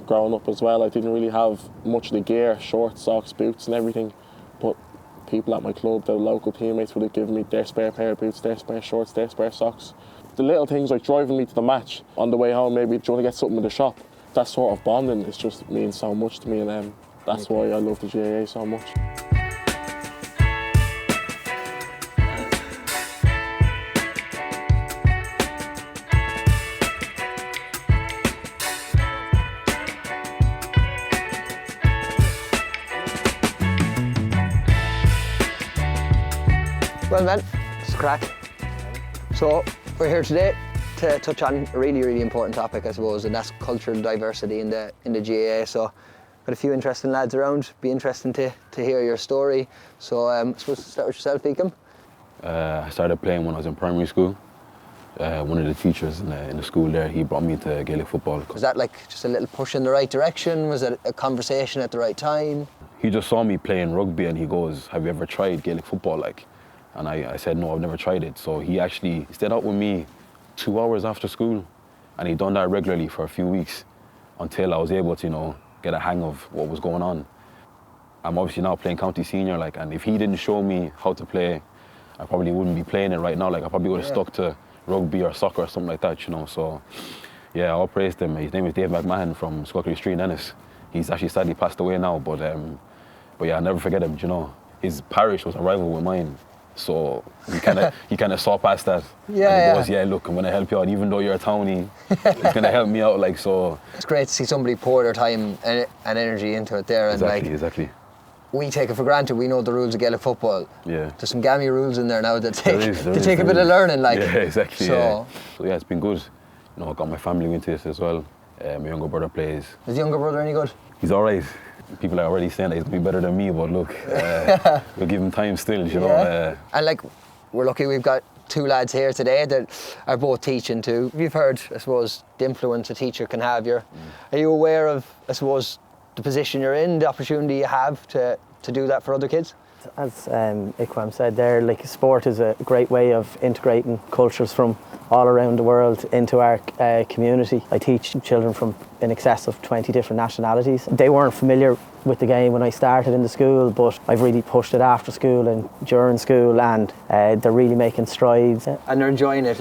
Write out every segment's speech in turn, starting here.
growing up as well. I didn't really have much of the gear, shorts, socks, boots and everything, but people at my club, the local teammates, would have given me their spare pair of boots, their spare shorts, their spare socks. The little things like driving me to the match, on the way home maybe, do you want to get something in the shop? That sort of bonding is just means so much to me, and that's why I love the GAA so much. Well, man, it's a crack. So we're here today to touch on a really, really important topic, I suppose, and that's cultural diversity in the GAA. So got a few interesting lads around. Be interesting to hear your story. So I suppose start with yourself, Ikem. I started playing when I was in primary school. One of the teachers in the school there, he brought me to Gaelic football. Was that like just a little push in the right direction? Was it a conversation at the right time? He just saw me playing rugby and he goes, "Have you ever tried Gaelic football?" And I said, "No, I've never tried it." So he actually stayed out with me 2 hours after school, and he'd done that regularly for a few weeks until I was able to, get a hang of what was going on. I'm obviously now playing county senior, and if he didn't show me how to play, I probably wouldn't be playing it right now. I probably would have stuck to rugby or soccer or something like that, So, yeah, I'll praise him. His name is Dave McMahon from Squawkery Street in Ennis. He's actually sadly passed away now, but yeah, I'll never forget him, His parish was a rival with mine. So he kind of saw past that. Yeah, and he goes, "Yeah, look, I'm going to help you out, even though you're a townie. It's going to help me out, so." It's great to see somebody pour their time and energy into it there. And Exactly. We take it for granted. We know the rules of Gaelic football. Yeah. There's some gammy rules in there now that take there a bit of learning, Yeah, exactly. So yeah, it's been good. I got my family into this as well. My younger brother plays. Is the younger brother any good? He's all right. People are already saying that he's going to be better than me, but look, we'll give him time still, And we're lucky we've got two lads here today that are both teaching too. You've heard, I suppose, the influence a teacher can have. Are you aware of, I suppose, the position you're in, the opportunity you have to do that for other kids? As Ikem said there, sport is a great way of integrating cultures from all around the world into our community. I teach children from in excess of 20 different nationalities. They weren't familiar with the game when I started in the school, but I've really pushed it after school and during school, and they're really making strides. And they're enjoying it,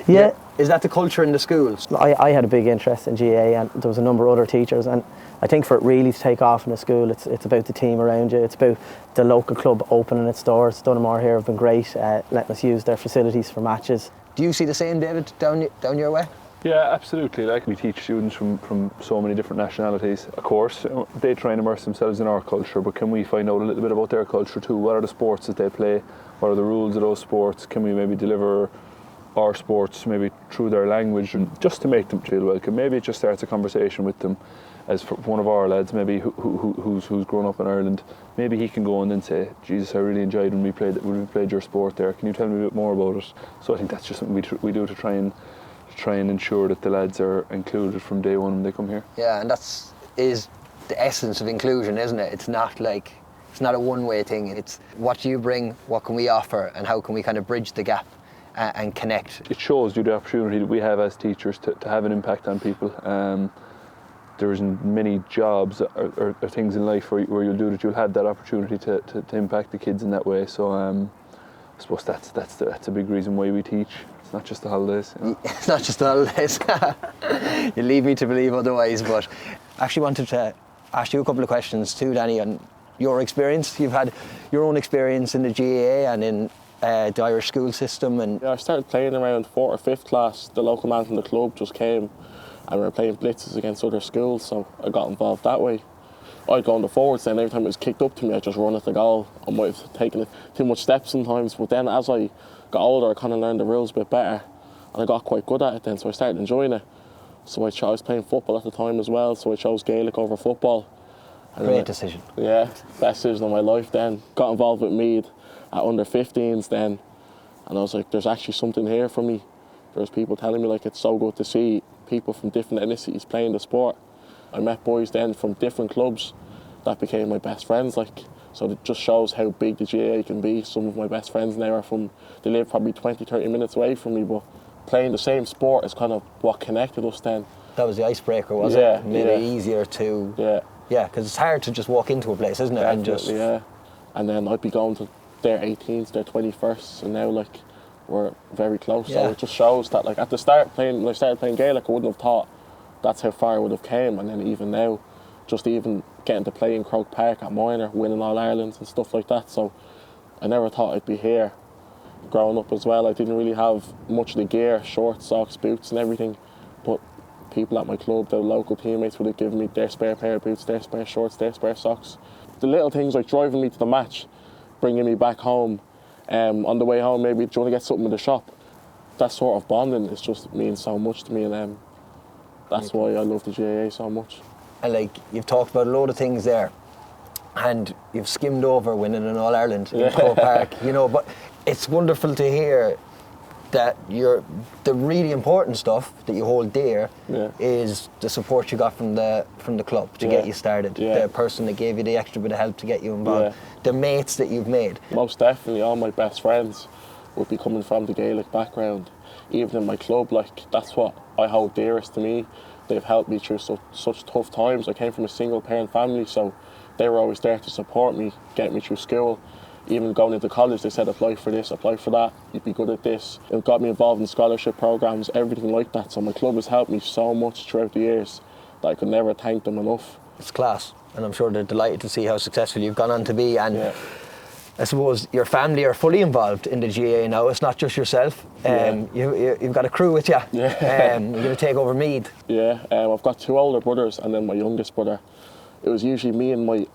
Yeah. Is that the culture in the schools? I had a big interest in GAA, and there was a number of other teachers, and I think for it really to take off in a school, it's about the team around you. It's about the local club opening its doors. Dunamore here have been great, letting us use their facilities for matches. Do you see the same, David, down your way? Yeah, absolutely. We teach students from so many different nationalities. Of course, they try and immerse themselves in our culture, but can we find out a little bit about their culture too? What are the sports that they play? What are the rules of those sports? Can we maybe deliver our sports maybe through their language, and just to make them feel welcome? Maybe it just starts a conversation with them. As for one of our lads, maybe who's grown up in Ireland, maybe he can go on and say, "Jesus, I really enjoyed when we played your sport there. Can you tell me a bit more about it?" So I think that's just something we do to try and ensure that the lads are included from day one when they come here. Yeah, and is the essence of inclusion, isn't it? It's not a one-way thing. It's what do you bring, what can we offer, and how can we kind of bridge the gap and connect. It shows you the opportunity that we have as teachers to have an impact on people. There isn't many jobs or things in life where you'll do that. You'll have that opportunity to impact the kids in that way. So I suppose that's a big reason why we teach. It's not just the holidays. It's not just the holidays. You lead me to believe otherwise. But I actually wanted to ask you a couple of questions too, Danny, on your experience. You've had your own experience in the GAA and in the Irish school system. And I started playing around 4th or 5th class. The local man from the club just came and we were playing blitzes against other schools, so I got involved that way. I'd go on the forwards, then every time it was kicked up to me, I'd just run at the goal. I might have taken too much steps sometimes, but then as I got older, I kind of learned the rules a bit better, and I got quite good at it then, so I started enjoying it. So I was playing football at the time as well, so I chose Gaelic over football. Great decision. Yeah, best decision of my life then. Got involved with Meath at under 15s then, and I was like, there's actually something here for me. There's people telling me it's so good to see people from different ethnicities playing the sport. I met boys then from different clubs that became my best friends. So it just shows how big the GAA can be. Some of my best friends now they live probably 20-30 minutes away from me, but playing the same sport is kind of what connected us then. That was the icebreaker, was Yeah, it? Made it easier to... Yeah, because it's hard to just walk into a place, isn't it? definitely, yeah. And then I'd be going to their 18s, their 21st, and now like we're very close. So it just shows that like at the start when I started playing Gaelic, I wouldn't have thought that's how far I would have came. And then even now, just even getting to play in Croke Park at minor, winning All Ireland and stuff like that. So I never thought I'd be here. Growing up as well, I didn't really have much of the gear, shorts, socks, boots and everything, but people at my club, the local teammates would have given me their spare pair of boots, their spare shorts, their spare socks. The little things like driving me to the match, bringing me back home, on the way home maybe do you want to get something in the shop. That sort of bonding is just means so much to me, and that's why I love the GAA so much. And like, you've talked about a load of things there, and you've skimmed over winning an All-Ireland in Croke Park, you know, but it's wonderful to hear that the really important stuff that you hold dear is the support you got from the club to get you started, the person that gave you the extra bit of help to get you involved, the mates that you've made. Most definitely, all my best friends would be coming from the Gaelic background. Even in my club, like, that's what I hold dearest to me. They've helped me through such tough times. I came from a single parent family, so they were always there to support me, get me through school. Even going into college, they said apply for this, apply for that, you'd be good at this. It got me involved in scholarship programs, everything like that. So my club has helped me so much throughout the years that I could never thank them enough. It's class, and I'm sure they're delighted to see how successful you've gone on to be. And I suppose your family are fully involved in the GAA now. It's not just yourself. You've got a crew with you. You're going to take over Meath. I've got two older brothers and then my youngest brother. It was usually me and my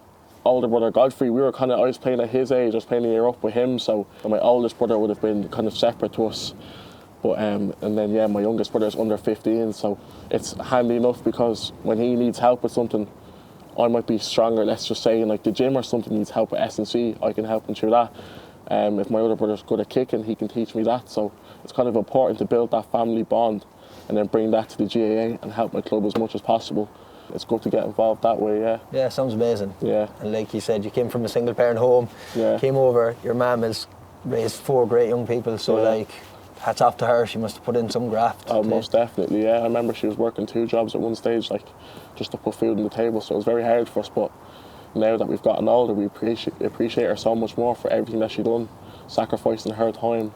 older brother Godfrey. I was playing at his age, I was playing a year up with him, so my oldest brother would have been kind of separate to us. But and then my youngest brother's under 15, so it's handy enough because when he needs help with something, I might be stronger. Let's just say in like the gym or something needs help with S&C, I can help him through that. If my other brother's good at kicking, he can teach me that. So it's kind of important to build that family bond and then bring that to the GAA and help my club as much as possible. It's good to get involved that way, Yeah, sounds amazing. And like you said, you came from a single parent home, came over, your mum has raised 4 great young people, so like, hats off to her, she must have put in some graft. Oh, most definitely, I remember she was working 2 jobs at one stage, like, just to put food on the table, so it was very hard for us, but now that we've gotten older, we appreciate her so much more for everything that she done, sacrificing her time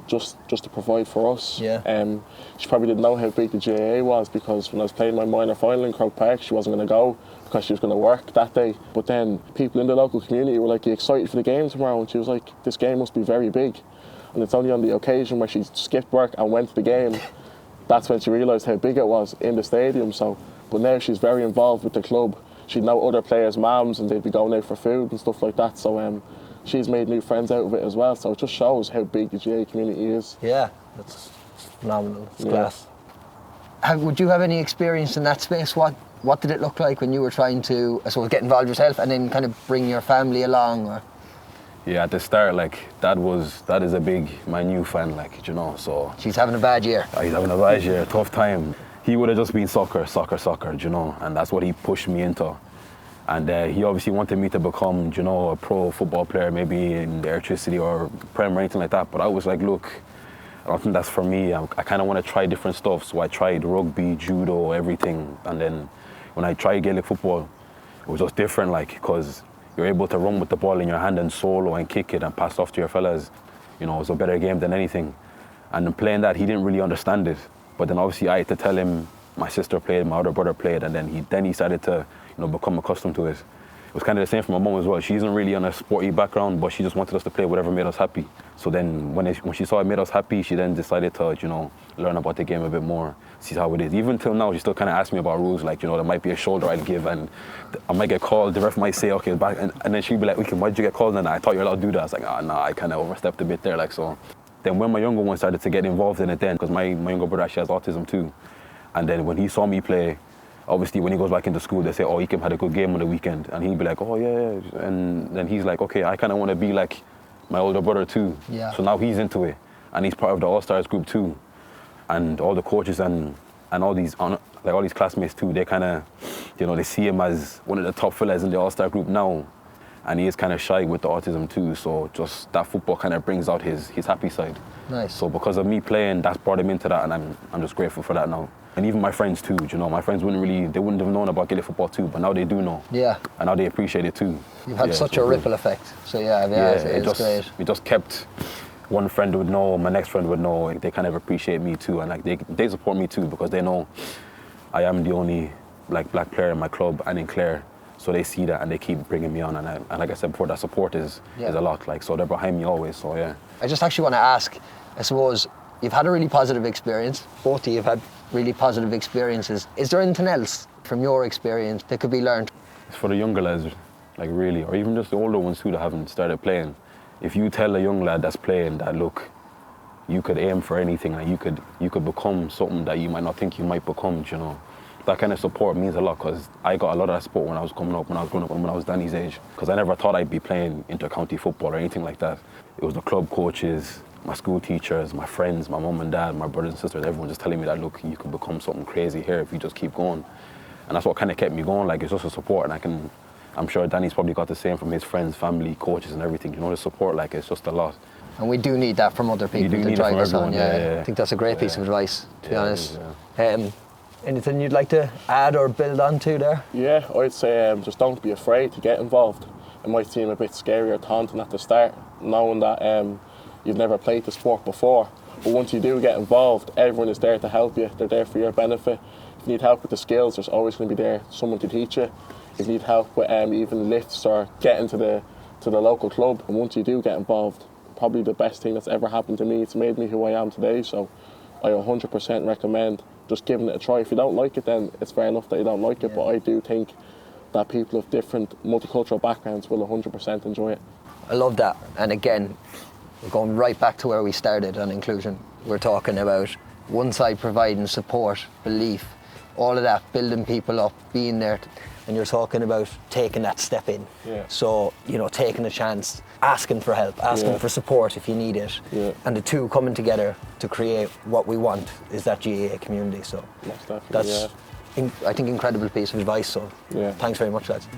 just to provide for us. She probably didn't know how big the GAA was, because when I was playing my minor final in Croke Park, she wasn't going to go because she was going to work that day. But then people in the local community were like, "Are you excited for the game tomorrow?" And she was like, "This game must be very big." And it's only on the occasion where she skipped work and went to the game, that's when she realised how big it was in the stadium. So, but now she's very involved with the club. She'd know other players' mums and they'd be going out for food and stuff like that. So she's made new friends out of it as well. So it just shows how big the GAA community is. Yeah, that's phenomenal. It's class. Would you have any experience in that space? What did it look like when you were trying to, I suppose, get involved yourself and then kind of bring your family along? Or? Yeah, at the start, like, that is a big, my new fan, like, you know, so... She's having a bad year. He's having a bad year, tough time. He would have just been soccer, you know, and that's what he pushed me into. And he obviously wanted me to become, you know, a pro football player, maybe in the electricity or Prem or anything like that. But I was like, look, I don't think that's for me. I kind of want to try different stuff. So I tried rugby, judo, everything. And then when I tried Gaelic football, it was just different, like, because you're able to run with the ball in your hand and solo and kick it and pass off to your fellas. You know, it was a better game than anything. And in playing that, he didn't really understand it. But then obviously I had to tell him, my sister played, my other brother played, and then he started to, you know, become accustomed to it. It was kind of the same for my mum as well. She isn't really on a sporty background, but she just wanted us to play whatever made us happy. So then when she saw it made us happy, she then decided to, you know, learn about the game a bit more, see how it is. Even till now, she still kind of asks me about rules, like, you know, there might be a shoulder I'd give and I might get called, the ref might say, okay, back, and then she'd be like, why did you get called? And I thought you were allowed to do that. I was like, nah, I kind of overstepped a bit there, like, so. Then when my younger one started to get involved in it then, because my younger brother actually has autism too, and then when he saw me play, obviously when he goes back into school, they say, oh, Ikem had a good game on the weekend, and he'd be like, oh yeah, and then he's like, okay, I kind of want to be like my older brother too. So now he's into it, and he's part of the All-Stars group too, and all the coaches and all these classmates too, they kind of, you know, they see him as one of the top fellas in the All-Star group now. And he is kind of shy with the autism too, so just that football kind of brings out his happy side. Nice. So because of me playing, that's brought him into that, and I'm just grateful for that now. And even my friends too, you know, my friends they wouldn't have known about Gaelic football too, but now they do know. Yeah. And now they appreciate it too. You've had such a ripple effect. So it's great. It just kept, one friend would know, my next friend would know, they kind of appreciate me too, and like they support me too, because they know I am the only like black player in my club and in Clare. So they see that and they keep bringing me on, and like I said before, that support is a lot. Like, so they're behind me always. So yeah. I just actually want to ask, I suppose you've had a really positive experience. Both of you have had really positive experiences. Is there anything else from your experience that could be learned? It's for the younger lads, like really, or even just the older ones too that haven't started playing. If you tell a young lad that's playing that, look, you could aim for anything, like you could become something that you might not think you might become, you know. That kind of support means a lot, because I got a lot of that support when I was coming up, when I was growing up, when I was Danny's age. Because I never thought I'd be playing inter-county football or anything like that. It was the club coaches, my school teachers, my friends, my mum and dad, my brothers and sisters, everyone just telling me that, look, you could become something crazy here if you just keep going. And that's what kind of kept me going, like, it's just a support, and I'm sure Danny's probably got the same from his friends, family, coaches and everything. You know, the support, like, it's just a lot. And we do need that from other people to drive us on. I think that's a great piece of advice, to be honest. Anything you'd like to add or build onto there? Yeah, I'd say just don't be afraid to get involved. It might seem a bit scary or daunting at the start, knowing that you've never played the sport before. But once you do get involved, everyone is there to help you. They're there for your benefit. If you need help with the skills, there's always going to be there someone to teach you. If you need help with even lifts or getting to the local club, and once you do get involved, probably the best thing that's ever happened to me. It's made me who I am today. So I 100% recommend just giving it a try. If you don't like it, then it's fair enough that you don't like it, but I do think that people of different multicultural backgrounds will 100% enjoy it. I love that. And again, we're going right back to where we started on inclusion. We're talking about one side providing support, belief, all of that, building people up, being there. And you're talking about taking that step in. Yeah. So, you know, taking a chance, asking for help, asking for support if you need it. Yeah. And the two coming together to create what we want is that GAA community. So Most definitely, that's, I think, incredible piece of advice. So thanks very much, lads.